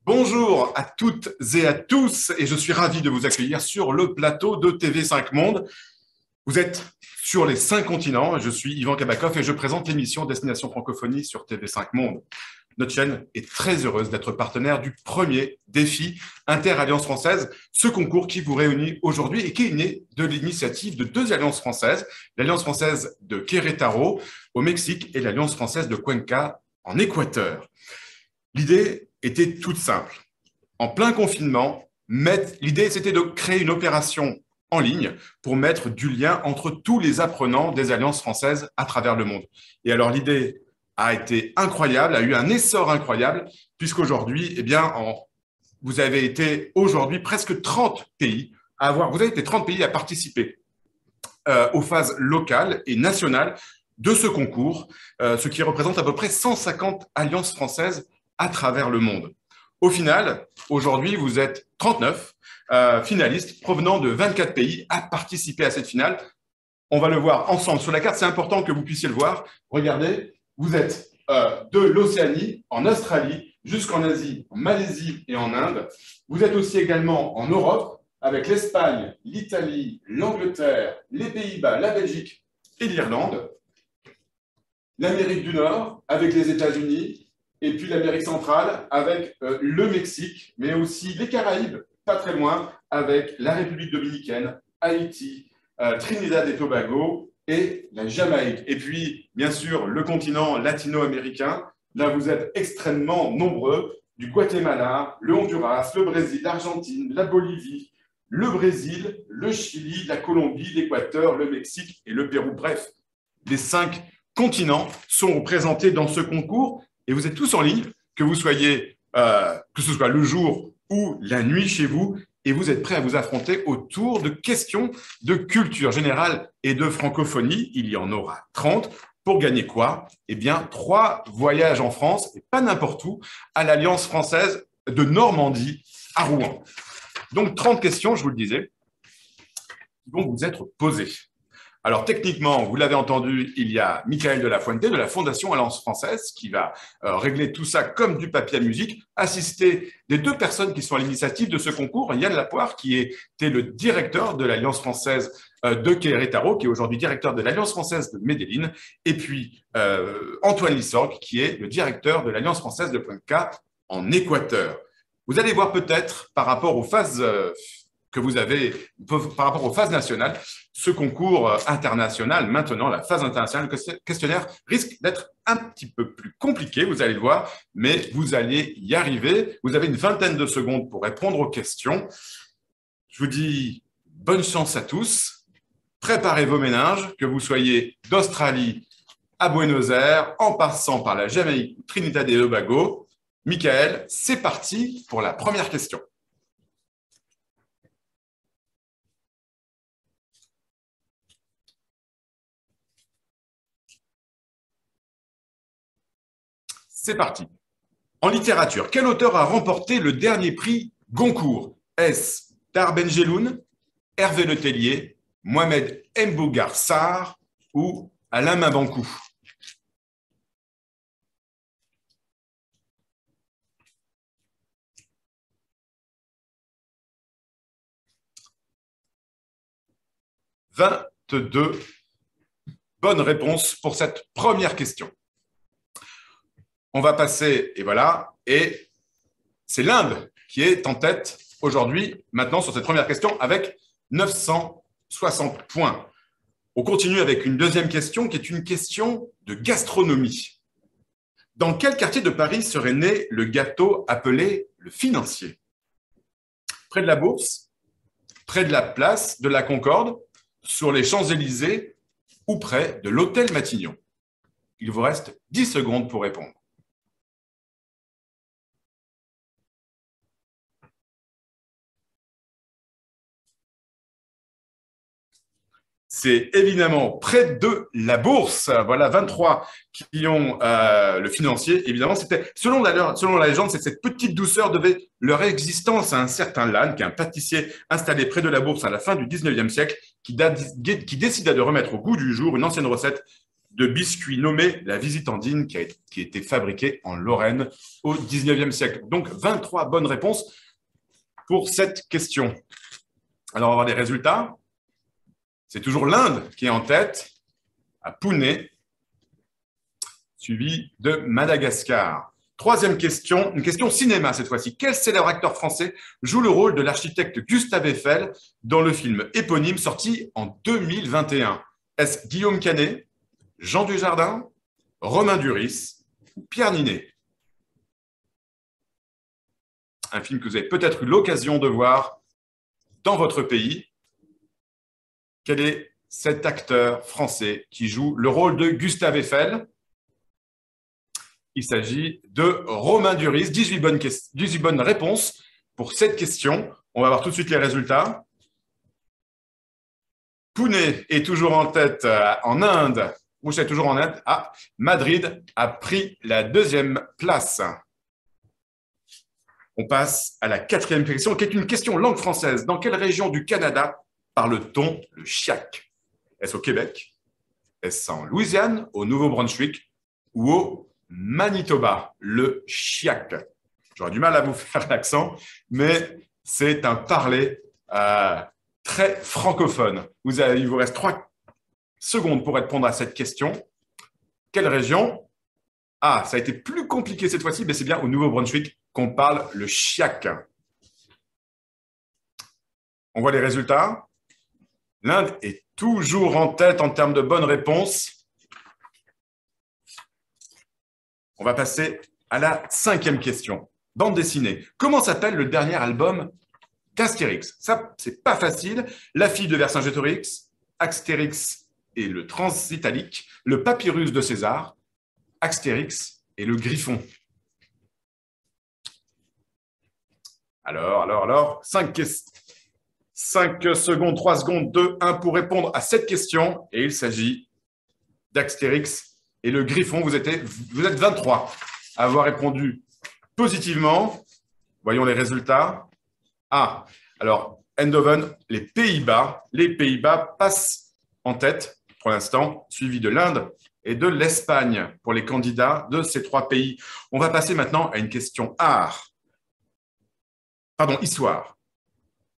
Bonjour à toutes et à tous, et je suis ravi de vous accueillir sur le plateau de TV5 Monde. Vous êtes sur les 5 continents, je suis Yvan Kabakov et je présente l'émission Destination Francophonie sur TV5 Monde. Notre chaîne est très heureuse d'être partenaire du premier défi Inter-Alliance Française, ce concours qui vous réunit aujourd'hui et qui est né de l'initiative de 2 alliances françaises, l'Alliance française de Querétaro au Mexique et l'Alliance française de Cuenca en Équateur. L'idée était toute simple. En plein confinement, l'idée c'était de créer une opération en ligne pour mettre du lien entre tous les apprenants des alliances françaises à travers le monde. Et alors l'idée a été incroyable, a eu un essor incroyable, puisqu'aujourd'hui, vous avez été aujourd'hui presque 30 pays vous avez été 30 pays à participer aux phases locales et nationales de ce concours, ce qui représente à peu près 150 alliances françaises à travers le monde. Au final, aujourd'hui, vous êtes 39 finalistes provenant de 24 pays à participer à cette finale. On va le voir ensemble sur la carte, c'est important que vous puissiez le voir. Regardez, vous êtes de l'Océanie, en Australie, jusqu'en Asie, en Malaisie et en Inde. Vous êtes aussi également en Europe, avec l'Espagne, l'Italie, l'Angleterre, les Pays-Bas, la Belgique et l'Irlande. L'Amérique du Nord, avec les États-Unis, et puis l'Amérique centrale avec le Mexique, mais aussi les Caraïbes, pas très loin, avec la République dominicaine, Haïti, Trinidad et Tobago et la Jamaïque. Et puis, bien sûr, le continent latino-américain. Là, vous êtes extrêmement nombreux, du Guatemala, le Honduras, le Brésil, l'Argentine, la Bolivie, le Brésil, le Chili, la Colombie, l'Équateur, le Mexique et le Pérou. Bref, les 5 continents sont représentés dans ce concours. Et vous êtes tous en ligne, que ce soit le jour ou la nuit chez vous, et vous êtes prêts à vous affronter autour de questions de culture générale et de francophonie. Il y en aura 30. Pour gagner quoi? Eh bien, 3 voyages en France, et pas n'importe où, à l'Alliance française de Normandie à Rouen. Donc, 30 questions, je vous le disais, qui vont vous être posées. Alors, techniquement, vous l'avez entendu, il y a Michael de la Fuente de la Fondation Alliance Française qui va régler tout ça comme du papier à musique, assisté des 2 personnes qui sont à l'initiative de ce concours, Yann Lapoire, qui était le directeur de l'Alliance Française de Querétaro, qui est aujourd'hui directeur de l'Alliance Française de Medellín, et puis Antoine Lissorg, qui est le directeur de l'Alliance Française de Cuenca en Équateur. Vous allez voir peut-être, par rapport aux phases par rapport aux phases nationales, ce concours international, maintenant, la phase internationale, le questionnaire risque d'être un petit peu plus compliqué, vous allez le voir, mais vous allez y arriver. Vous avez une vingtaine de secondes pour répondre aux questions. Je vous dis bonne chance à tous. Préparez vos méninges, que vous soyez d'Australie à Buenos Aires, en passant par la Jamaïque, Trinidad et Tobago. Michael, c'est parti pour la première question. C'est parti. En littérature, quel auteur a remporté le dernier prix Goncourt? Est-ce Dar Benjeloun, Hervé Letellier, Mohamed Mbougar Sarr ou Alain Mabankou? « 22 bonnes réponses pour cette première question. On va passer, et voilà, et c'est l'Inde qui est en tête aujourd'hui, maintenant, sur cette première question, avec 960 points. On continue avec une deuxième question, qui est une question de gastronomie. Dans quel quartier de Paris serait né le gâteau appelé le Financier? Près de la Bourse, près de la place de la Concorde, sur les Champs-Élysées ou près de l'hôtel Matignon? Il vous reste 10 secondes pour répondre. C'est évidemment près de la Bourse. Voilà, 23 qui ont le Financier. Évidemment, c'était selon la légende, c'est cette petite douceur devait leur existence à un certain Lannes, qui est un pâtissier installé près de la Bourse à la fin du 19e siècle, qui décida de remettre au goût du jour une ancienne recette de biscuits nommé la Visitandine qui a été fabriquée en Lorraine au 19e siècle. Donc, 23 bonnes réponses pour cette question. Alors, on va voir les résultats. C'est toujours l'Inde qui est en tête, à Pune, suivi de Madagascar. Troisième question, une question cinéma cette fois-ci. Quel célèbre acteur français joue le rôle de l'architecte Gustave Eiffel dans le film éponyme sorti en 2021? Est-ce Guillaume Canet, Jean Dujardin, Romain Duris ou Pierre Ninet? Un film que vous avez peut-être eu l'occasion de voir dans votre pays. Quel est cet acteur français qui joue le rôle de Gustave Eiffel? Il s'agit de Romain Duris. 18 bonnes réponses pour cette question. On va voir tout de suite les résultats. Pune est toujours en tête en Inde. Vous êtes toujours en Inde. Ah, Madrid a pris la deuxième place. On passe à la quatrième question, qui est une question langue française. Dans quelle région du Canada parle-t-on le chiac? Est-ce au Québec? Est-ce en Louisiane, au Nouveau-Brunswick ou au Manitoba, le chiac? J'aurais du mal à vous faire l'accent, mais c'est un parler très francophone. Il vous reste 3 secondes pour répondre à cette question. Quelle région? Ah, ça a été plus compliqué cette fois-ci, mais c'est bien au Nouveau-Brunswick qu'on parle le chiac. On voit les résultats. L'Inde est toujours en tête en termes de bonnes réponses. On va passer à la 5e question. Bande dessinée. Comment s'appelle le dernier album d'Astérix? Ça, c'est pas facile. La fille de Vercingétorix, Astérix et le Transitalique, le papyrus de César, Astérix et le Griffon. Alors, 5 secondes, 3 secondes, 2, 1 pour répondre à cette question. Et il s'agit d'Astérix et le Griffon. Vous êtes 23 à avoir répondu positivement. Voyons les résultats. Ah, alors, Eindhoven, les Pays-Bas. Les Pays-Bas passent en tête pour l'instant, suivi de l'Inde et de l'Espagne pour les candidats de ces 3 pays. On va passer maintenant à une question histoire.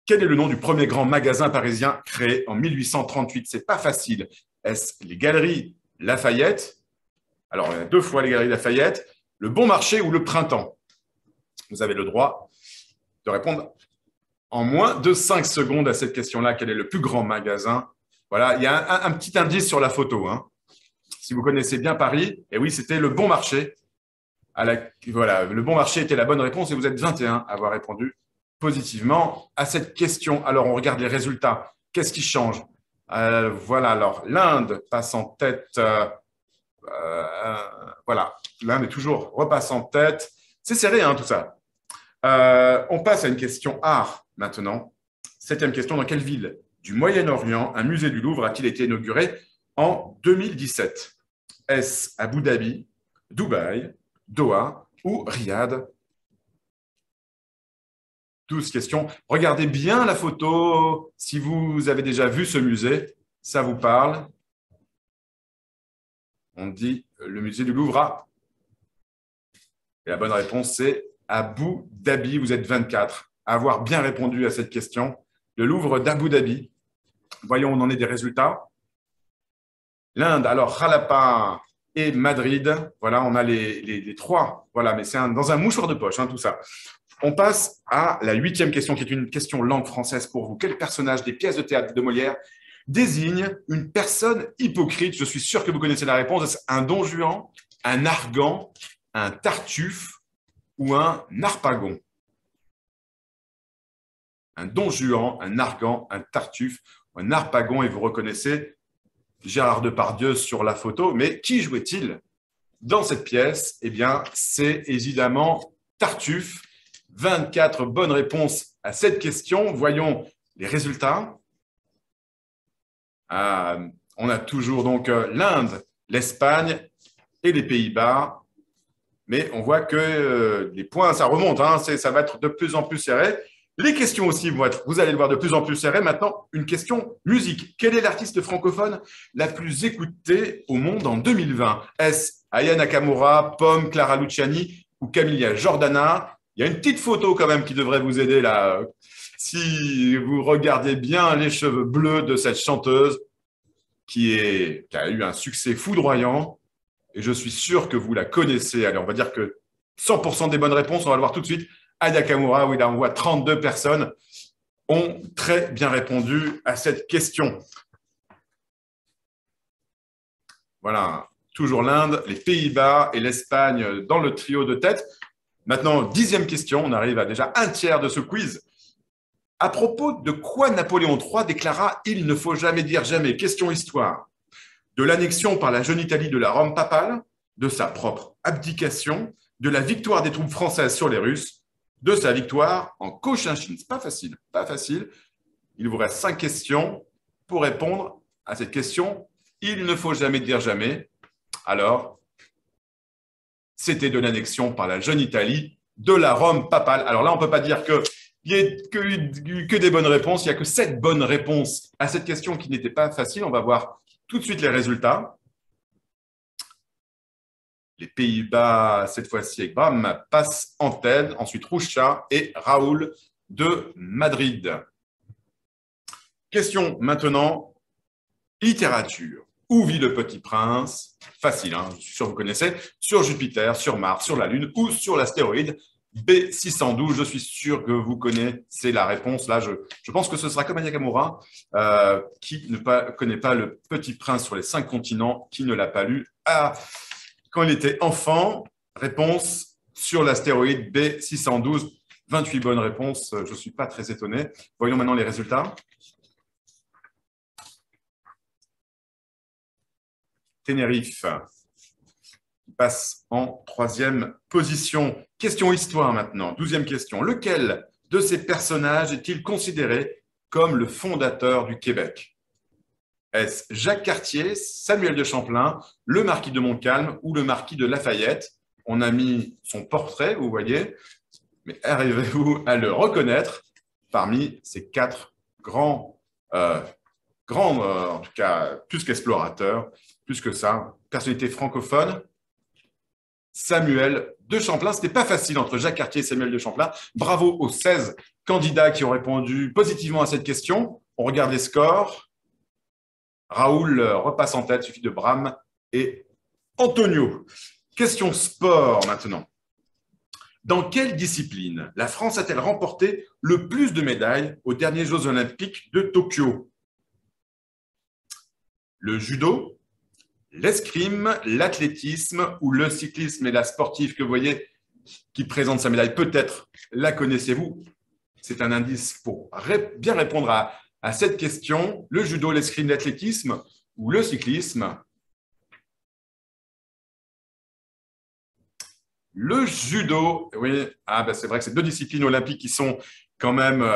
Quel est le nom du premier grand magasin parisien créé en 1838? C'est pas facile. Est-ce les Galeries Lafayette? Alors, il y a 2 fois les Galeries Lafayette, le Bon Marché ou le Printemps? Vous avez le droit de répondre en moins de 5 secondes à cette question-là. Quel est le plus grand magasin? Voilà, il y a un petit indice sur la photo. Si vous connaissez bien Paris, et oui, c'était le Bon Marché. Voilà, le Bon Marché était la bonne réponse et vous êtes 21 à avoir répondu positivement à cette question. Alors, on regarde les résultats. Qu'est-ce qui change? Voilà, alors, l'Inde passe en tête. Voilà, l'Inde est toujours repasse en tête. C'est serré, tout ça. On passe à une question art maintenant. 7e question. Dans quelle ville du Moyen-Orient un musée du Louvre a-t-il été inauguré en 2017? Est-ce Abu Dhabi, Dubaï, Doha ou Riyad? 12 questions. Regardez bien la photo. Si vous avez déjà vu ce musée, ça vous parle. On dit le musée du Louvre. Et la bonne réponse, c'est Abu Dhabi. Vous êtes 24 à avoir bien répondu à cette question. Le Louvre d'Abu Dhabi. Voyons, on en est des résultats. L'Inde, alors Jalapa et Madrid. Voilà, on a les 3. Voilà, mais c'est dans un mouchoir de poche, tout ça. On passe à la 8e question, qui est une question langue française pour vous. Quel personnage des pièces de théâtre de Molière désigne une personne hypocrite? Je suis sûr que vous connaissez la réponse. Est-ce un Don Juan, un Argan, un Tartuffe ou un Harpagon? Un Don Juan, un Argan, un Tartuffe, un Harpagon, et vous reconnaissez Gérard Depardieu sur la photo. Mais qui jouait-il dans cette pièce? Eh bien, c'est évidemment Tartuffe. 24 bonnes réponses à cette question. Voyons les résultats. On a toujours donc l'Inde, l'Espagne et les Pays-Bas. Mais on voit que les points, ça remonte. Ça va être de plus en plus serré. Les questions aussi vont être, vous allez le voir, de plus en plus serrées. Maintenant, une question musique. Quel est l'artiste francophone la plus écoutée au monde en 2020? Est-ce Aya Nakamura, Pomme, Clara Luciani ou Camilla Jordana? Il y a une petite photo quand même qui devrait vous aider là. Si vous regardez bien les cheveux bleus de cette chanteuse qui a eu un succès foudroyant, et je suis sûr que vous la connaissez. Allez, on va dire que 100% des bonnes réponses, on va le voir tout de suite. Aya Nakamura, oui, là on voit 32 personnes ont très bien répondu à cette question. Voilà, toujours l'Inde, les Pays-Bas et l'Espagne dans le trio de tête. Maintenant, 10e question, on arrive à déjà un tiers de ce quiz. À propos de quoi Napoléon III déclara « Il ne faut jamais dire jamais ». Question histoire. De l'annexion par la jeune Italie de la Rome papale, de sa propre abdication, de la victoire des troupes françaises sur les Russes, de sa victoire en Cochinchine. C'est pas facile, pas facile. Il vous reste 5 questions pour répondre à cette question. Il ne faut jamais dire jamais. Alors, c'était de l'annexion par la jeune Italie de la Rome papale. Alors là, on ne peut pas dire qu'il n'y ait que des bonnes réponses. Il n'y a que 7 bonnes réponses à cette question qui n'était pas facile. On va voir tout de suite les résultats. Les Pays-Bas, cette fois-ci avec Bram, passent en tête. Ensuite, Roucha et Raoul de Madrid. Question maintenant, littérature. Où vit le Petit Prince? Facile, hein, je suis sûr que vous connaissez. Sur Jupiter, sur Mars, sur la Lune ou sur l'astéroïde B612. Je suis sûr que vous connaissez la réponse. Là, je pense que ce sera comme Aya Nakamura, qui ne connaît pas le Petit Prince sur les 5 continents, qui ne l'a pas lu quand il était enfant. Réponse sur l'astéroïde B612. 28 bonnes réponses. Je ne suis pas très étonné. Voyons maintenant les résultats. Tenerife passe en 3e position. Question histoire maintenant, 12e question. Lequel de ces personnages est-il considéré comme le fondateur du Québec? Est-ce Jacques Cartier, Samuel de Champlain, le marquis de Montcalm ou le marquis de Lafayette? On a mis son portrait, vous voyez, mais arrivez-vous à le reconnaître parmi ces 4 grands, en tout cas, plus qu'explorateurs, plus que ça, personnalité francophone? Samuel de Champlain. Ce n'était pas facile entre Jacques Cartier et Samuel de Champlain. Bravo aux 16 candidats qui ont répondu positivement à cette question. On regarde les scores. Raoul repasse en tête, il suffit de Bram et Antonio. Question sport maintenant. Dans quelle discipline la France a-t-elle remporté le plus de médailles aux derniers Jeux olympiques de Tokyo? Le judo, l'escrime, l'athlétisme ou le cyclisme? Et la sportive que vous voyez qui présente sa médaille, peut-être la connaissez-vous. C'est un indice pour bien répondre à cette question. Le judo, l'escrime, l'athlétisme ou le cyclisme? Le judo, oui, c'est vrai que c'est 2 disciplines olympiques qui sont quand même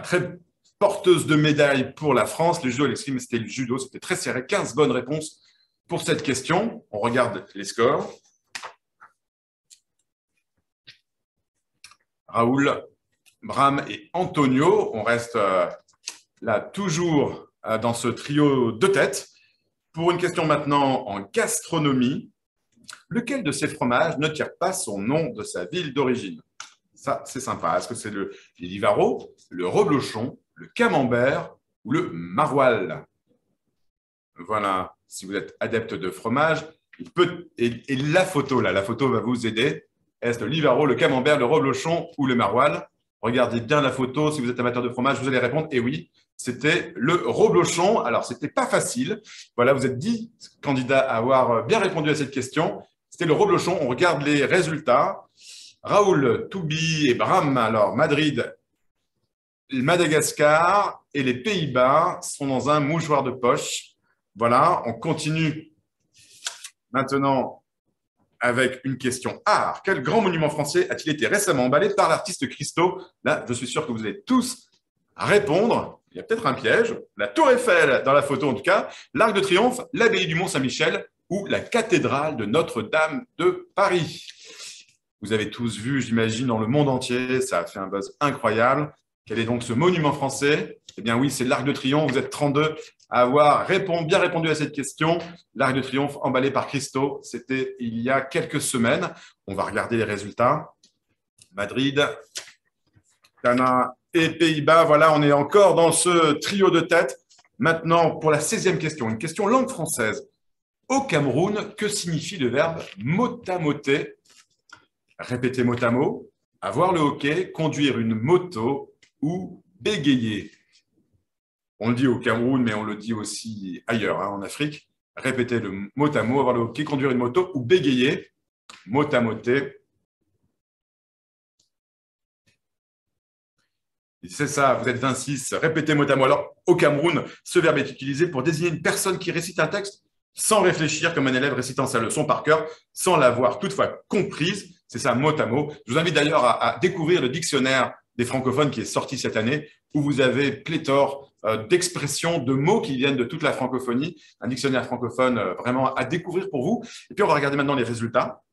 très porteuses de médailles pour la France. Le judo et l'escrime, c'était le judo, c'était très serré. 15 bonnes réponses pour cette question. On regarde les scores. Raoul, Bram et Antonio, on reste là toujours dans ce trio de tête. Pour une question maintenant en gastronomie, lequel de ces fromages ne tire pas son nom de sa ville d'origine? Ça, c'est sympa. Est-ce que c'est le Livaro, le reblochon, le camembert ou le maroilles? Voilà, si vous êtes adepte de fromage, et la photo, là, la photo va vous aider. Est-ce le Livaro, le camembert, le reblochon ou le maroilles? Regardez bien la photo. Si vous êtes amateur de fromage, vous allez répondre. Et oui, c'était le reblochon. Alors, ce n'était pas facile. Voilà, vous êtes 10 candidats à avoir bien répondu à cette question. C'était le reblochon. On regarde les résultats. Raoul, Toubi et Bram, alors Madrid, Madagascar et les Pays-Bas sont dans un mouchoir de poche. Voilà, on continue maintenant avec une question art. Quel grand monument français a-t-il été récemment emballé par l'artiste Christo? Là, je suis sûr que vous allez tous répondre. Il y a peut-être un piège. La Tour Eiffel, dans la photo en tout cas, l'Arc de Triomphe, l'abbaye du Mont-Saint-Michel ou la cathédrale de Notre-Dame de Paris. Vous avez tous vu, j'imagine, dans le monde entier, ça a fait un buzz incroyable. Quel est donc ce monument français? Eh bien oui, c'est l'Arc de Triomphe. Vous êtes 32 à avoir bien répondu à cette question. L'Arc de Triomphe emballé par Christo, c'était il y a quelques semaines. On va regarder les résultats. Madrid, Ghana et Pays-Bas. Voilà, on est encore dans ce trio de tête. Maintenant, pour la 16e question, une question langue française. Au Cameroun, que signifie le verbe motamoter? Répéter mot à mot, avoir le hockey, conduire une moto ou bégayer. On le dit au Cameroun, mais on le dit aussi ailleurs, en Afrique. Répéter le mot à mot, avoir le hockey, conduire une moto ou bégayer. Motamoter. C'est ça, vous êtes 26. Répétez mot à mot. Alors, au Cameroun, ce verbe est utilisé pour désigner une personne qui récite un texte sans réfléchir, comme un élève récitant sa leçon par cœur, sans l'avoir toutefois comprise. C'est ça, mot à mot. Je vous invite d'ailleurs à découvrir le dictionnaire des francophones qui est sorti cette année, où vous avez pléthore d'expressions, de mots qui viennent de toute la francophonie. Un dictionnaire francophone vraiment à découvrir pour vous. Et puis, on va regarder maintenant les résultats.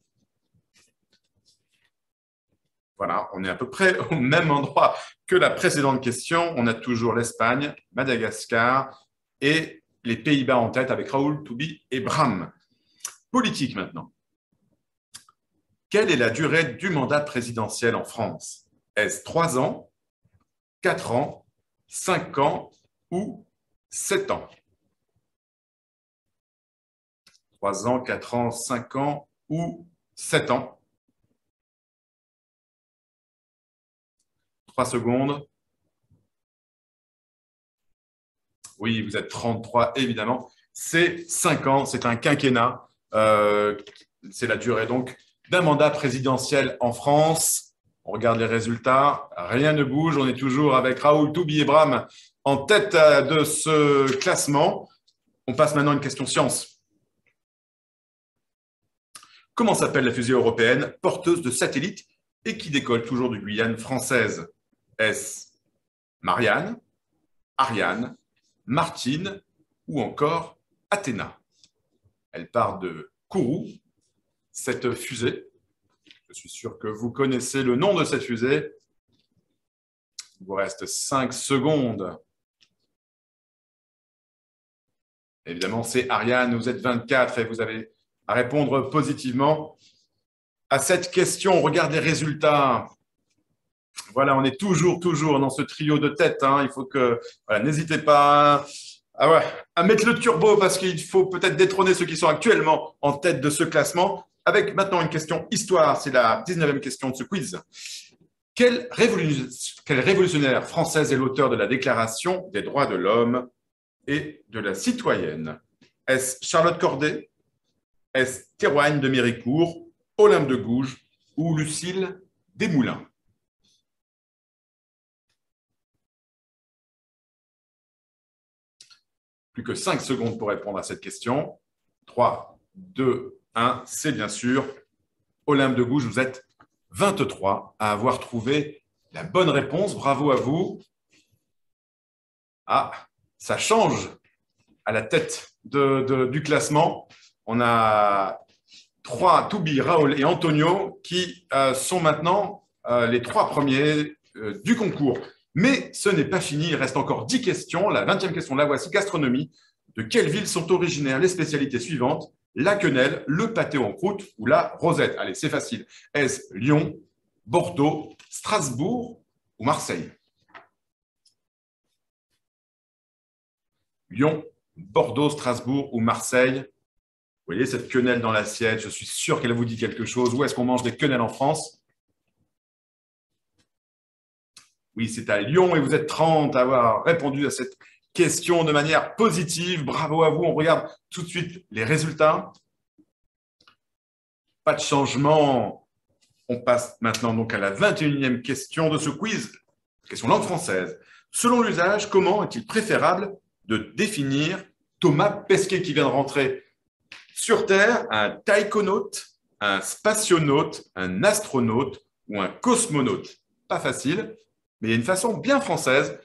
Voilà, on est à peu près au même endroit que la précédente question. On a toujours l'Espagne, Madagascar et les Pays-Bas en tête avec Raoul, Toubi et Bram. Politique maintenant. Quelle est la durée du mandat présidentiel en France? Est-ce 3 ans, 4 ans, 5 ans ou 7 ans? 3 ans, 4 ans, 5 ans ou 7 ans? 3 secondes. Oui, vous êtes 33, évidemment. C'est 5 ans, c'est un quinquennat. C'est la durée donc d'un mandat présidentiel en France. On regarde les résultats, rien ne bouge. On est toujours avec Raoul, Toubi et Bram en tête de ce classement. On passe maintenant à une question science. Comment s'appelle la fusée européenne porteuse de satellites et qui décolle toujours de Guyane française? Est-ce Marianne, Ariane, Martine ou encore Athéna? Elle part de Kourou, cette fusée. Je suis sûr que vous connaissez le nom de cette fusée. Il vous reste 5 secondes. Évidemment, c'est Ariane. Vous êtes 24 et vous avez à répondre positivement à cette question. On regarde les résultats. Voilà, on est toujours dans ce trio de tête. Il faut que, voilà, n'hésitez pas à mettre le turbo parce qu'il faut peut-être détrôner ceux qui sont actuellement en tête de ce classement. Avec maintenant une question histoire, c'est la 19e question de ce quiz. Quel révolutionnaire française est l'auteur de la Déclaration des droits de l'homme et de la citoyenne? Est-ce Charlotte Corday? Est-ce Théroigne de Méricourt, Olympe de Gouges ou Lucile Desmoulins? Plus que 5 secondes pour répondre à cette question. 3, 2, 1, c'est bien sûr Olympe de Gouges. Vous êtes 23 à avoir trouvé la bonne réponse. Bravo à vous. Ah, ça change à la tête du classement. On a 3, Toubi, Raoul et Antonio, qui sont maintenant les 3 premiers du concours. Mais ce n'est pas fini, il reste encore 10 questions. La 20e question, la voici, gastronomie. De quelle ville sont originaires les spécialités suivantes? La quenelle, le pâté en croûte ou la rosette? Allez, c'est facile. Est-ce Lyon, Bordeaux, Strasbourg ou Marseille? Lyon, Bordeaux, Strasbourg ou Marseille? Vous voyez cette quenelle dans l'assiette, je suis sûr qu'elle vous dit quelque chose. Où est-ce qu'on mange des quenelles en France? Oui, c'est à Lyon et vous êtes 30 à avoir répondu à cette question de manière positive. Bravo à vous. On regarde tout de suite les résultats. Pas de changement. On passe maintenant donc à la 21e question de ce quiz. Question langue française. Selon l'usage, comment est-il préférable de définir Thomas Pesquet qui vient de rentrer sur Terre? Un taïkonaute, un spationaute, un astronaute ou un cosmonaute? Pas facile. Mais il y a une façon bien française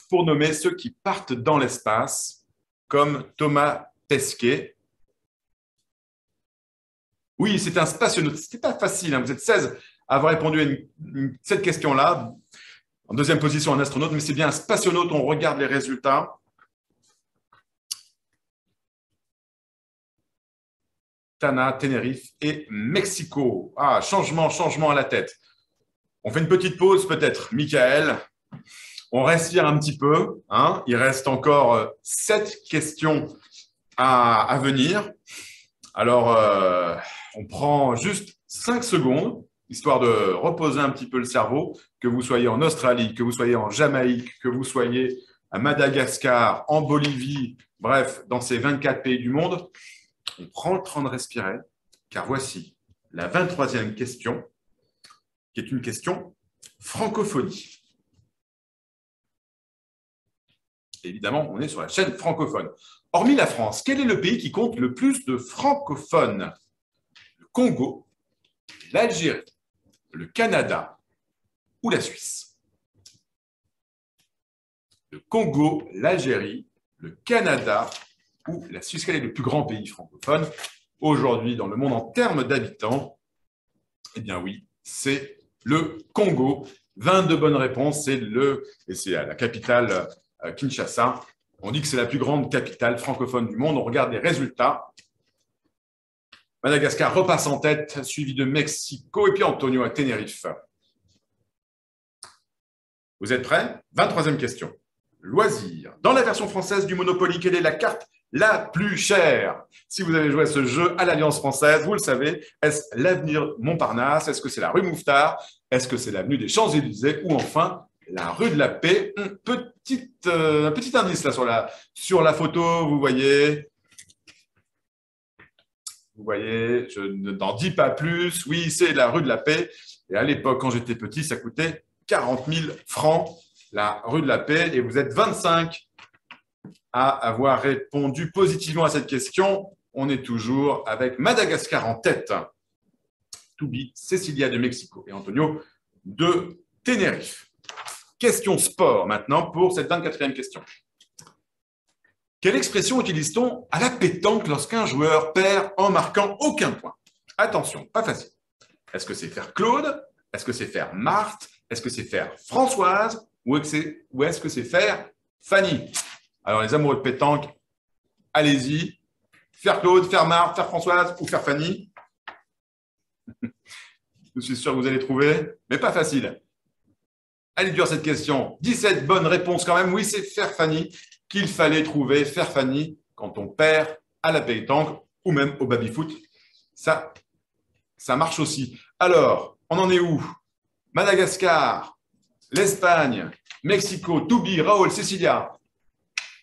pour nommer ceux qui partent dans l'espace, comme Thomas Pesquet. Oui, c'était un spationaute. Ce n'était pas facile, hein. Vous êtes 16 à avoir répondu à cette question-là. En deuxième position, un astronaute, mais c'est bien un spationaute. On regarde les résultats. Tana, Tenerife et Mexico. Ah, changement à la tête. On fait une petite pause peut-être, Michael. On respire un petit peu, hein. Il reste encore 7 questions à venir. Alors, on prend juste 5 secondes, histoire de reposer un petit peu le cerveau, que vous soyez en Australie, que vous soyez en Jamaïque, que vous soyez à Madagascar, en Bolivie, bref, dans ces 24 pays du monde. On prend le temps de respirer, car voici la 23e question, qui est une question francophonie. Évidemment, on est sur la chaîne francophone. Hormis la France, quel est le pays qui compte le plus de francophones? Le Congo, l'Algérie, le Canada ou la Suisse? Le Congo, l'Algérie, le Canada ou la Suisse? Quel est le plus grand pays francophone aujourd'hui dans le monde en termes d'habitants? Eh bien oui, c'est le Congo. 22 bonnes réponses, et c'est à la capitale Kinshasa. On dit que c'est la plus grande capitale francophone du monde. On regarde les résultats. Madagascar repasse en tête, suivi de Mexico et puis Antonio à Tenerife. Vous êtes prêts? 23e question. Loisirs. Dans la version française du Monopoly, quelle est la carte la plus chère? Si vous avez joué à ce jeu à l'Alliance française, vous le savez, est-ce l'avenue Montparnasse? Est-ce que c'est la rue Mouffetard? Est-ce que c'est l'avenue des Champs-Élysées? Ou enfin, la rue de la Paix? Un petit indice là sur la photo, vous voyez. Vous voyez, je n'en dis pas plus. Oui, c'est la rue de la Paix. Et à l'époque, quand j'étais petit, ça coûtait 40 000 francs, la rue de la Paix. Et vous êtes 25 à avoir répondu positivement à cette question. On est toujours avec Madagascar en tête. Toubi, Cecilia de Mexico et Antonio de Tenerife. Question sport maintenant pour cette 24e question. Quelle expression utilise-t-on à la pétanque lorsqu'un joueur perd en marquant aucun point? Attention, pas facile. Est-ce que c'est faire Claude? Est-ce que c'est faire Marthe? Est-ce que c'est faire Françoise? Ou est-ce que c'est faire Fanny? Alors, les amoureux de pétanque, allez-y. Faire Claude, faire Marthe, faire Françoise ou faire Fanny? Je suis sûr que vous allez trouver, mais pas facile. Elle est dure cette question. 17 bonnes réponses quand même. Oui, c'est faire Fanny qu'il fallait trouver. Faire Fanny quand on perd à la pétanque ou même au baby-foot. Ça marche aussi. Alors, on en est où? Madagascar, l'Espagne, Mexico, Toubi, Raoul, Cecilia.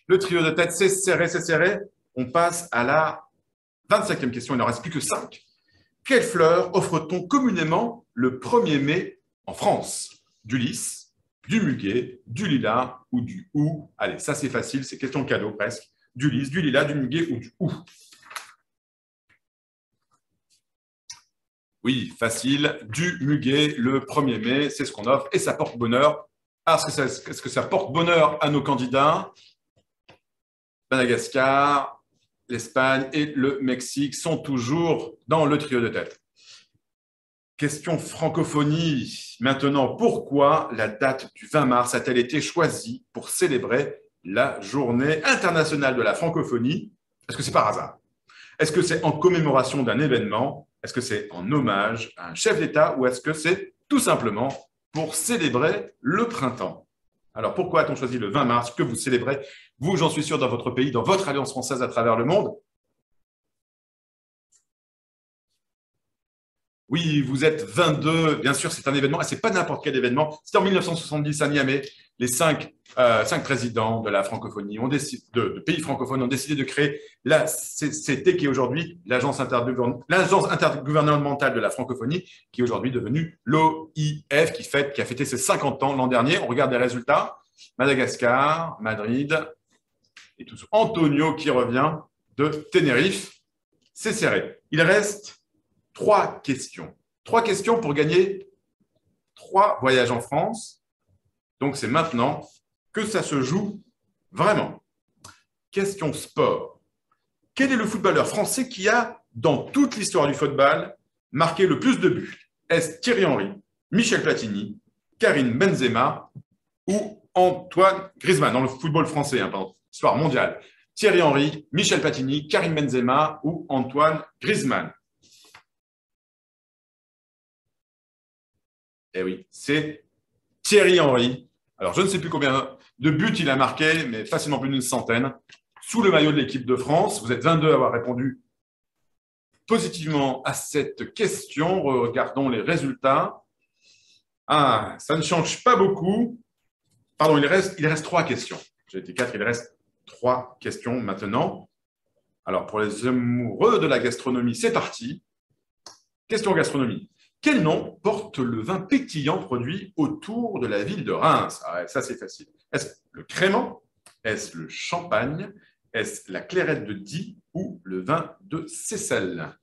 Le trio de tête, c'est serré, c'est serré. On passe à la 25e question. Il n'en reste plus que 5. Quelle fleur offre-t-on communément le 1er mai en France? Du lys, du muguet, du lilas ou du hou? Allez, ça c'est facile, c'est question cadeau presque. Du lys, du lilas, du muguet ou du hou? Oui, facile. Du muguet le 1er mai, c'est ce qu'on offre et ça porte bonheur. Alors, est-ce que ça porte bonheur à nos candidats? Madagascar, l'Espagne et le Mexique sont toujours dans le trio de tête. Question francophonie. Maintenant, pourquoi la date du 20 mars a-t-elle été choisie pour célébrer la journée internationale de la francophonie? Est-ce que c'est par hasard? Est-ce que c'est en commémoration d'un événement? Est-ce que c'est en hommage à un chef d'État? Ou est-ce que c'est tout simplement pour célébrer le printemps? Alors, pourquoi a-t-on choisi le 20 mars que vous célébrez, vous, j'en suis sûr, dans votre pays, dans votre alliance française à travers le monde? Oui, vous êtes 22. Bien sûr, c'est un événement, et ce n'est pas n'importe quel événement. C'était en 1970 à Niamey. Les cinq présidents de la francophonie, de pays francophones, ont décidé de créer la CCT, qui est aujourd'hui l'Agence intergouvernementale de la francophonie, qui est aujourd'hui devenue l'OIF, qui a fêté ses 50 ans l'an dernier. On regarde les résultats. Madagascar, Madrid, et tout ça. Antonio qui revient de Tenerife. C'est serré. Il reste 3 questions. 3 questions pour gagner 3 voyages en France. Donc, c'est maintenant que ça se joue vraiment. Question sport. Quel est le footballeur français qui a dans toute l'histoire du football, marqué le plus de buts? Est-ce Thierry Henry, Michel Platini, Karim Benzema ou Antoine Griezmann? Dans le football français, pardon, histoire mondiale. Thierry Henry, Michel Platini, Karim Benzema ou Antoine Griezmann? Eh oui, c'est Thierry Henry. Alors, je ne sais plus combien de buts il a marqué, mais facilement plus d'une centaine, sous le maillot de l'équipe de France. Vous êtes 22 à avoir répondu positivement à cette question. Regardons les résultats. Ah, ça ne change pas beaucoup. Pardon, il reste 3 questions. J'ai été 4, il reste 3 questions maintenant. Alors, pour les amoureux de la gastronomie, c'est parti. Question gastronomie. Quel nom porte le vin pétillant produit autour de la ville de Reims? Ah ouais, ça, c'est facile. Est-ce le crément? Est-ce le champagne? Est-ce la clairette de Die ou le vin de Seyssel?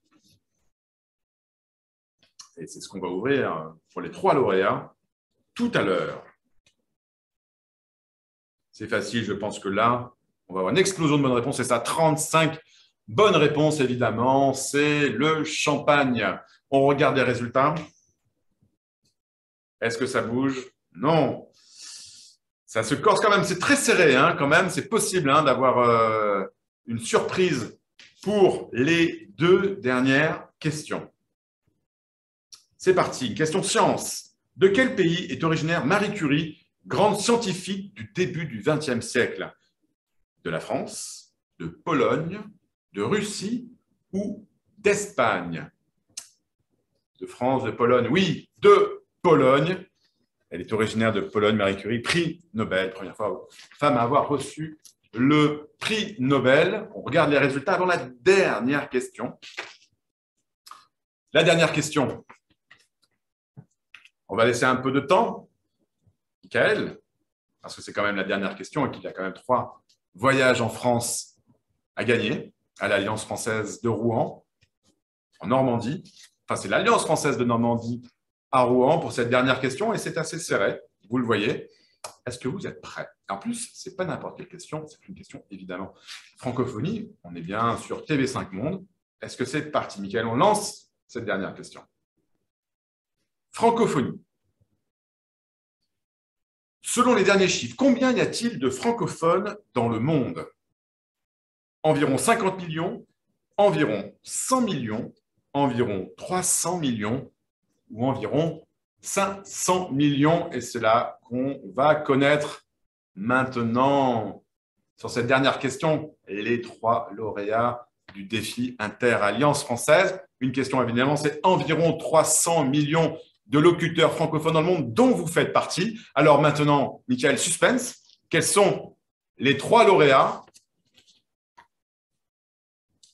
Et c'est ce qu'on va ouvrir pour les 3 lauréats tout à l'heure. C'est facile, je pense que là, on va avoir une explosion de bonnes réponses. C'est ça, 35 bonnes réponses, évidemment. C'est le champagne. On regarde les résultats. Est-ce que ça bouge? Non. Ça se corse quand même. C'est très serré, quand même. C'est possible d'avoir une surprise pour les 2 dernières questions. C'est parti. Question science. De quel pays est originaire Marie Curie, grande scientifique du début du XXe siècle? De la France, de Pologne, de Russie ou d'Espagne? De France, de Pologne, oui, de Pologne. Elle est originaire de Pologne, Marie Curie, prix Nobel, première fois femme à avoir reçu le prix Nobel. On regarde les résultats avant la dernière question. La dernière question. On va laisser un peu de temps. Michael, parce que c'est quand même la dernière question et qu'il y a quand même 3 voyages en France à gagner à l'Alliance française de Rouen, en Normandie. Enfin, c'est l'Alliance française de Normandie à Rouen pour cette dernière question et c'est assez serré, vous le voyez. Est-ce que vous êtes prêts? En plus, ce n'est pas n'importe quelle question, c'est une question évidemment francophonie. On est bien sur TV5 Monde. Est-ce que c'est parti, Michael? On lance cette dernière question. Francophonie. Selon les derniers chiffres, combien y a-t-il de francophones dans le monde? Environ 50 millions, environ 100 millions, environ 300 millions ou environ 500 millions. Et c'est là qu'on va connaître maintenant, sur cette dernière question, les 3 lauréats du défi Inter-Alliance française. Une question évidemment, c'est environ 300 millions de locuteurs francophones dans le monde dont vous faites partie. Alors maintenant, Michael, suspense, quels sont les 3 lauréats?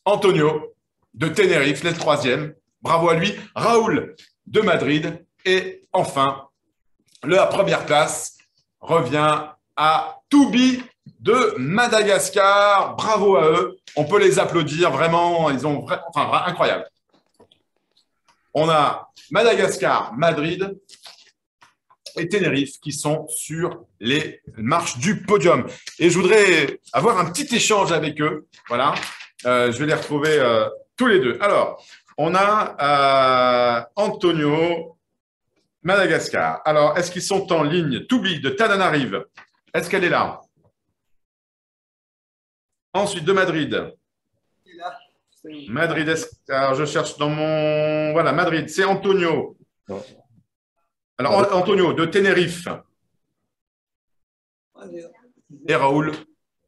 Antonio de Tenerife, le 3e. Bravo à lui. Raoul de Madrid. Et enfin, la première place revient à Toubi de Madagascar. Bravo à eux. On peut les applaudir. Vraiment, ils ont incroyable. On a Madagascar, Madrid et Tenerife qui sont sur les marches du podium. Et je voudrais avoir un petit échange avec eux. Voilà. Je vais les retrouver tous les deux. Alors, on a Antonio, Madagascar. Alors, est-ce qu'ils sont en ligne? Toubi de Tananarive. Est-ce qu'elle est là? Ensuite, de Madrid. Madrid, alors je cherche dans mon… Voilà, Madrid, c'est Antonio. Alors, Antonio, de Tenerife. Et Raoul.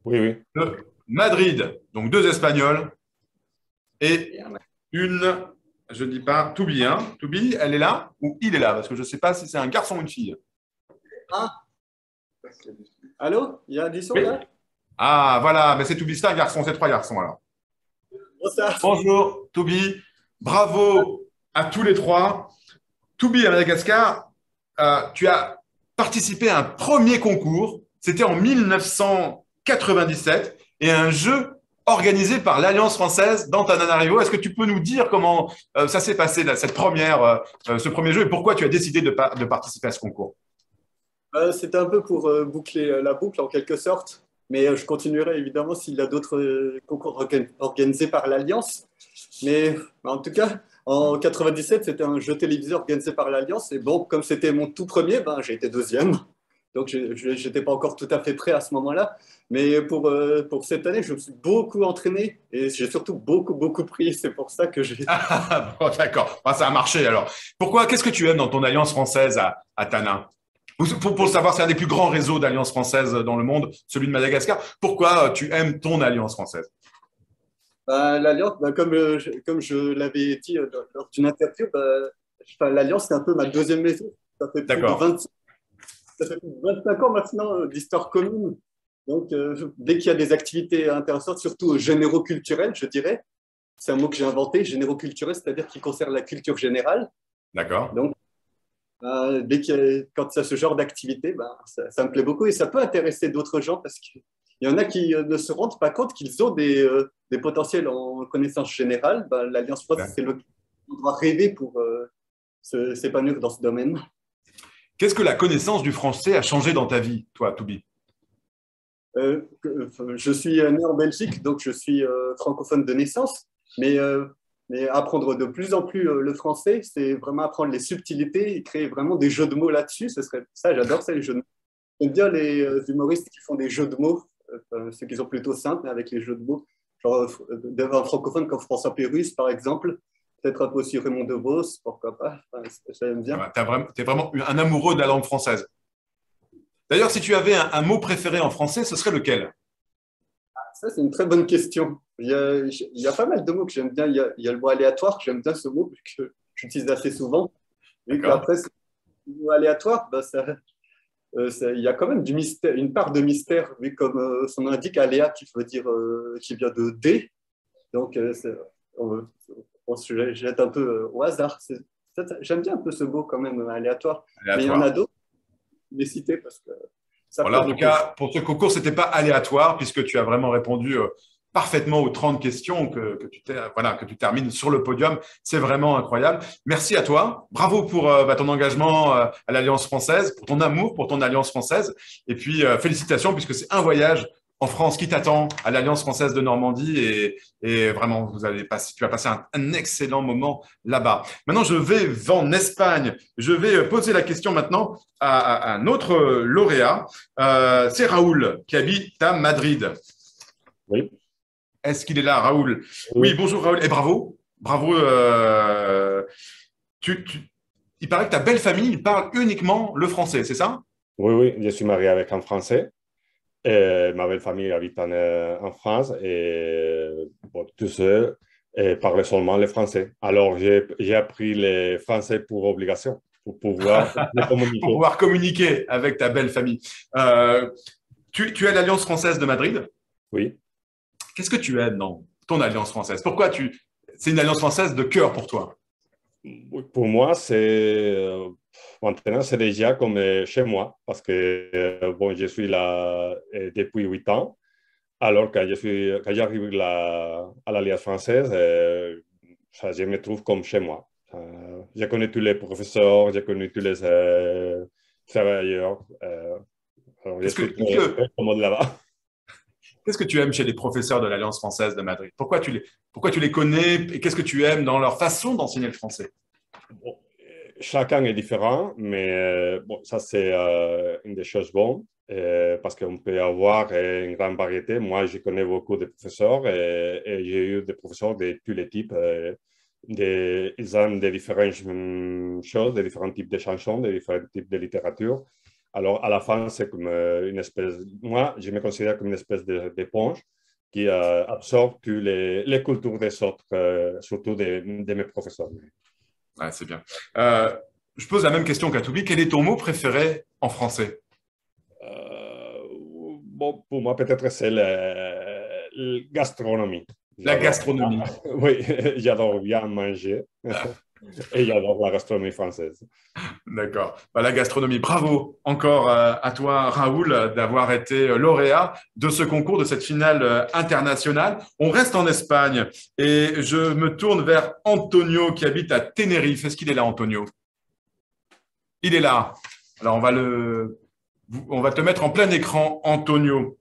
Oui. De Madrid. Donc, 2 Espagnols. Et une, je ne dis pas, Toubi. Toubi, elle est là ou il est là? Parce que je ne sais pas si c'est un garçon ou une fille. Ah. Allô? Il y a du son là? Ah, voilà, mais c'est Toubi, c'est un garçon, c'est 3 garçons alors. Bonjour, Toubi. Bravo à tous les 3. Toubi à Madagascar, tu as participé à un premier concours. C'était en 1997 et un jeu organisé par l'Alliance française d'Antananarivo. Est-ce que tu peux nous dire comment ça s'est passé, ce premier jeu, et pourquoi tu as décidé de participer à ce concours? C'était un peu pour boucler la boucle en quelque sorte. mais je continuerai évidemment s'il y a d'autres concours organisés par l'Alliance. Mais en tout cas, en 97, c'était un jeu télévisé organisé par l'Alliance. Et bon, comme c'était mon tout premier, ben, j'ai été deuxième. Donc, je n'étais pas encore tout à fait prêt à ce moment-là. Mais pour cette année, je me suis beaucoup entraîné et j'ai surtout beaucoup pris. C'est pour ça que j'ai… Ah, bon, d'accord. Ah, ça a marché alors. Pourquoi? Qu'est-ce que tu aimes dans ton alliance française à Tana? Pour le savoir, c'est un des plus grands réseaux d'alliances françaises dans le monde, celui de Madagascar. Pourquoi tu aimes ton alliance française? Ben, l'Alliance, ben, comme je l'avais dit lors d'une interview, ben, enfin, l'Alliance, c'est un peu ma deuxième maison. Ça fait plus de D'accord. 20 Ça fait plus de 25 ans maintenant d'histoire commune. Donc, dès qu'il y a des activités intéressantes, surtout généro-culturelles, je dirais, c'est un mot que j'ai inventé, généro-culturel, c'est-à-dire qui concerne la culture générale. D'accord. Donc, quand il y a ce genre d'activité, ben, ça me plaît beaucoup et ça peut intéresser d'autres gens parce qu'il y en a qui ne se rendent pas compte qu'ils ont des potentiels en connaissance générale. Ben, l'Alliance française, c'est le on doit rêver pour s'épanouir dans ce domaine. Qu'est-ce que la connaissance du français a changé dans ta vie, toi, Toubi? Je suis né en Belgique, donc je suis francophone de naissance, mais, euh, mais apprendre de plus en plus le français, c'est vraiment apprendre les subtilités et créer vraiment des jeux de mots là-dessus. Ce serait ça, j'adore ça, les jeux de mots. J'aime bien les humoristes qui font des jeux de mots, ceux qui sont plutôt simples, mais avec les jeux de mots. Genre un francophone comme François Pérusse, par exemple, peut-être un peu aussi Raymond DeVos, pourquoi pas. Enfin, j'aime bien. Tu es vraiment un amoureux de la langue française. D'ailleurs, si tu avais un mot préféré en français, ce serait lequel? Ça, c'est une très bonne question. Il y a pas mal de mots que j'aime bien. Il y a le mot aléatoire, j'aime bien ce mot que j'utilise assez souvent. Et D'accord. qu'après, le mot aléatoire, bah, il y a quand même du mystère, une part de mystère, vu comme son nom indique, aléa qui veut dire qui vient de D. Donc, on se jette un peu au hasard. J'aime bien un peu ce mot quand même aléatoire. Mais il y en a Aléatoire. d'autres, les citer parce que ça Voilà, plaît en tout beaucoup. cas, pour ce concours, ce n'était pas aléatoire puisque tu as vraiment répondu parfaitement aux 30 questions que tu termines sur le podium. C'est vraiment incroyable. Merci à toi. Bravo pour ton engagement à l'Alliance française, pour ton amour pour ton Alliance française. Et puis, félicitations puisque c'est un voyage en France qui t'attend à l'Alliance française de Normandie et vraiment, tu vas passer un excellent moment là-bas. Maintenant, je vais en Espagne. Je vais poser la question maintenant à un autre lauréat. C'est Raoul qui habite à Madrid. Oui, Est-ce qu'il est là, Raoul? Oui, oui, bonjour Raoul. Et bravo. Bravo. Tu, tu- il paraît que ta belle famille parle uniquement le français, c'est ça? oui, je suis marié avec un Français. Ma belle famille habite en France et bon, tout seul parle seulement le français. Alors, j'ai appris le français pour obligation, pour pouvoir le Pour communiquer. pouvoir communiquer avec ta belle famille. Euh, tu es à l'Alliance française de Madrid. Oui. Qu'est-ce que tu aimes dans ton Alliance française? C'est une Alliance française de cœur pour toi? Oui, pour moi, maintenant, c'est déjà comme chez moi, parce que bon, je suis là depuis 8 ans. Alors, quand j'arrive à l'Alliance française, je me trouve comme chez moi. Je connais tous les professeurs, je connais tous les travailleurs. Alors, je Qu'est-ce que, suis qu'est-ce très, que, très commode là-bas. qu'est-ce que tu aimes chez les professeurs de l'Alliance française de Madrid? Pourquoi tu les connais et qu'est-ce que tu aimes dans leur façon d'enseigner le français? Bon, chacun est différent, mais bon, ça, c'est une des choses bonnes. Parce qu'on peut avoir une grande variété. Moi, je connais beaucoup de professeurs et j'ai eu des professeurs de tous les types. Ils ont des différentes choses, des différents types de chansons, des différents types de littérature. Alors, à la fin, c'est comme une espèce… Moi, je me considère comme une espèce d'éponge qui absorbe toutes les cultures des autres, surtout de mes professeurs. Ouais, c'est bien. Euh, je pose la même question qu'à Toubi. Quel est ton mot préféré en français? Euh, bon, pour moi, peut-être c'est la gastronomie. La J'adore. gastronomie. Oui, j'adore bien manger et j'adore la gastronomie française. D'accord. Bah, la gastronomie. Bravo encore à toi, Raoul, d'avoir été lauréat de ce concours, de cette finale internationale. On reste en Espagne et je me tourne vers Antonio qui habite à Tenerife. Est-ce qu'il est là, Antonio? Il est là. Alors, on va te mettre en plein écran, Antonio.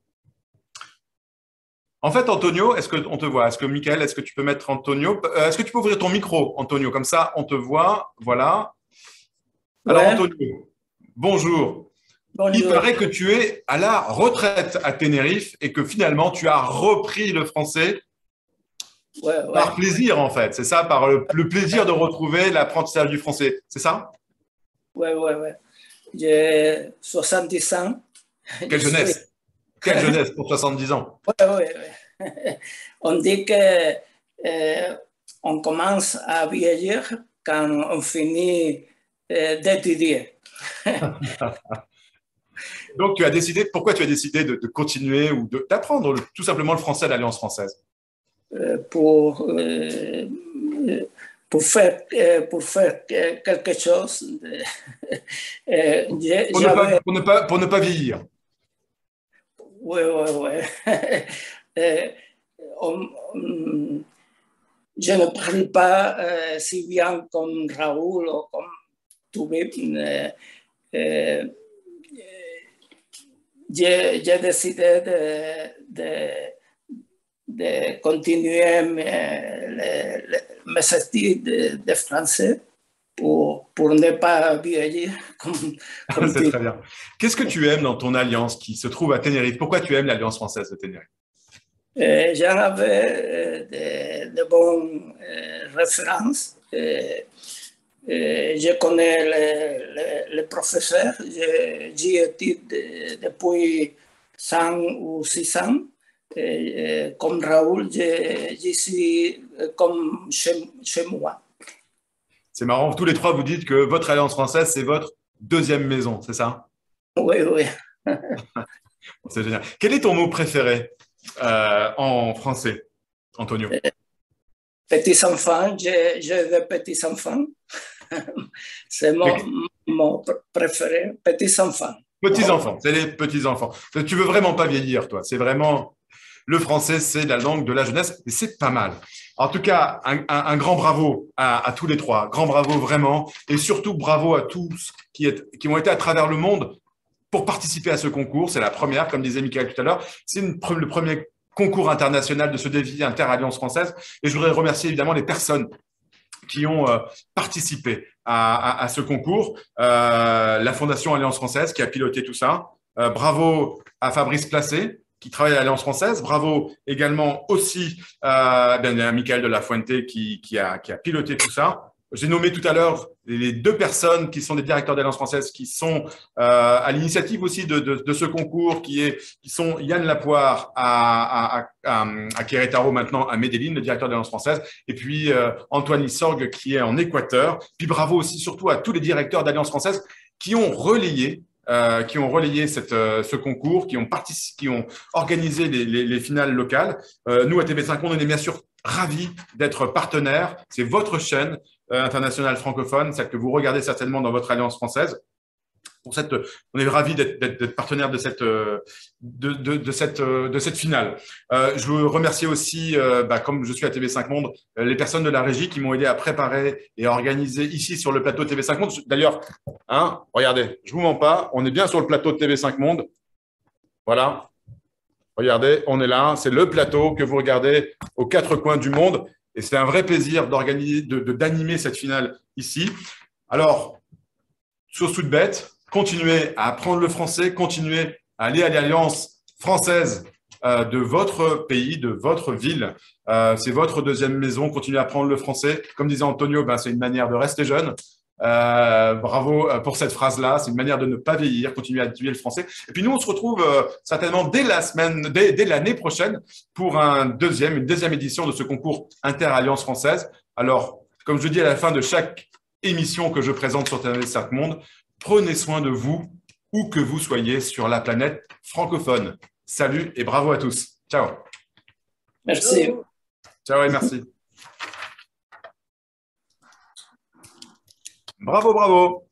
En fait, Antonio, est-ce qu'on te voit? Est-ce que Michael, est-ce que tu peux mettre Antonio? Est-ce que tu peux ouvrir ton micro, Antonio? Comme ça, on te voit. Voilà. Alors, Ouais, Antonio, bonjour. Il bonjour. paraît que tu es à la retraite à Tenerife et que finalement, tu as repris le français Ouais, ouais, par plaisir, en fait. C'est ça, par le plaisir de retrouver l'apprentissage du français. C'est ça? ouais, ouais, ouais. J'ai 70 ans. Je Quelle suis. jeunesse! Quelle jeunesse pour 70 ans! Ouais, ouais, ouais. On dit que on commence à vieillir quand on finit d'étudier. Donc, pourquoi tu as décidé de continuer ou d'apprendre tout simplement le français à l'Alliance française? Euh, pour, euh, pour faire quelque chose. J'avais. Pour ne pas vieillir. Oui, oui, oui. Euh, on- on- je ne parle pas si bien comme Raoul ou comme Toubib. J'ai décidé de continuer mes études de français pour ne pas vieillir comme C'est tu. très bien. Qu'est-ce que tu aimes dans ton alliance qui se trouve à Tenerife? Pourquoi tu aimes l'Alliance française de Tenerife? J'en avais de bonnes références. Je connais les professeurs. J'y étudie depuis 5 ou 6 ans. Comme Raoul, j'y suis comme chez moi. C'est marrant, tous les trois vous dites que votre alliance française, c'est votre deuxième maison, c'est ça? Oui, oui. C'est génial. Quel est ton mot préféré en français, Antonio? Petits enfants, j'ai des petits enfants. C'est mon préféré, petits enfants. Petits-enfants, c'est les petits-enfants. Tu veux vraiment pas vieillir, toi. C'est vraiment… Le français, c'est la langue de la jeunesse et c'est pas mal. En tout cas, un grand bravo à tous les trois. Grand bravo vraiment. Et surtout, bravo à tous qui ont été à travers le monde pour participer à ce concours. C'est la première, comme disait Michael tout à l'heure. C'est le premier concours international de ce défi Inter-Alliance française. Et je voudrais remercier évidemment les personnes qui ont participé à ce concours. La Fondation Alliance française qui a piloté tout ça. Bravo à Fabrice Placé qui travaille à l'Alliance française. Bravo également aussi à Michael de la Fuente qui a piloté tout ça. J'ai nommé tout à l'heure les deux personnes qui sont des directeurs d'Alliance française qui sont à l'initiative aussi de ce concours, qui sont Yann Lapoire à Querétaro, maintenant à Medellín, le directeur d'Alliance française, et puis Antoine Lissorgue qui est en Équateur. Puis bravo aussi surtout à tous les directeurs d'Alliance française qui ont relayé ce concours, qui ont organisé les finales locales. Nous, à TV5 Monde, on est bien sûr ravis d'être partenaires. C'est votre chaîne internationale francophone, celle que vous regardez certainement dans votre alliance française. On est ravis d'être partenaire de cette finale. Je veux remercier aussi, comme je suis à TV5 Monde, les personnes de la régie qui m'ont aidé à préparer et à organiser ici sur le plateau TV5 Monde. D'ailleurs, regardez, je vous mens pas, on est bien sur le plateau de TV5 Monde. Voilà. Regardez, on est là. C'est le plateau que vous regardez aux quatre coins du monde. Et c'est un vrai plaisir d'animer cette finale ici. Alors, sur Soutbet, continuez à apprendre le français, continuez à aller à l'Alliance française de votre pays, de votre ville. C'est votre deuxième maison. Continuez à apprendre le français. Comme disait Antonio, c'est une manière de rester jeune. Bravo pour cette phrase-là. C'est une manière de ne pas vieillir. Continuez à étudier le français. Et puis nous, on se retrouve certainement dès l'année prochaine pour une deuxième édition de ce concours Inter-Alliance française. Alors, comme je dis à la fin de chaque émission que je présente sur TV5 Monde, prenez soin de vous, où que vous soyez sur la planète francophone. Salut et bravo à tous. Ciao. Merci. Ciao et merci. Bravo, bravo.